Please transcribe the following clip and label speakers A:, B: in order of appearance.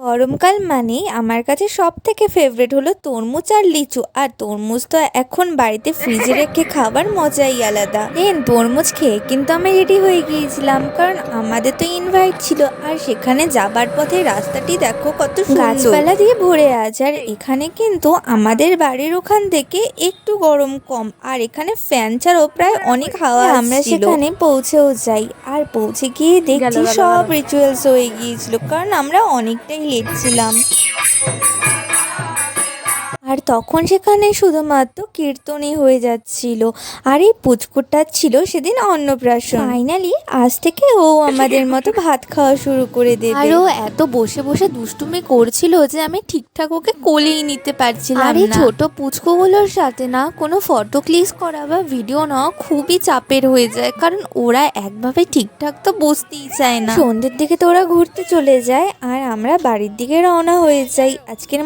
A: গরমকাল মানেই আমার কাছে সব থেকে ফেভারিট হলো তরমুজ আর লিচু। আর তরমুজ তো এখন বাড়িতে ফ্রিজে রেখে খাবার মজাই আলাদা। তরমুজ খেয়ে কিন্তু আমি রেডি হয়ে গিয়েছিলাম, কারণ আমাদের তো ইনভাইট ছিল। আর সেখানে যাবার পথে রাস্তাটি দেখো কত গাছপালা দিয়ে ভরে আছে। আর এখানে কিন্তু আমাদের বাড়ির ওখান থেকে একটু গরম কম, আর এখানে ফ্যান ছাড়াও প্রায় অনেক হাওয়া। আমরা সেখানে পৌঁছেও যাই, আর পৌঁছে গিয়ে দেখছি সব রিচুয়ালস হয়ে গিয়েছিল, কারণ আমরা অনেকটাই লেট ছিলাম। আর তখন সেখানে শুধুমাত্র কীর্তনই হয়ে যাচ্ছিল। আর এই পুচকুটা ছিল সেদিন অন্নপ্রাশন। ফাইনালি আজ থেকে ও আমাদের মতো ভাত খাওয়া শুরু করে দেবে। আর ও এত বসে বসে দুষ্টুমি করছিল যে আমি ঠিকঠাক ওকে কোলেই নিতে পারছিলাম না। আর এই ছোট পুচকুগুলোর সাথে না কোনো ফটো ক্লিক করা বা ভিডিও নেওয়া খুবই চাপের হয়ে যায়, কারণ ওরা একভাবে ঠিকঠাক তো বসতেই চায় না। সন্ধ্যের দিকে তো ওরা ঘুরতে চলে যায়, আর আমরা বাড়ির দিকে রওনা হয়ে যাই। আজকের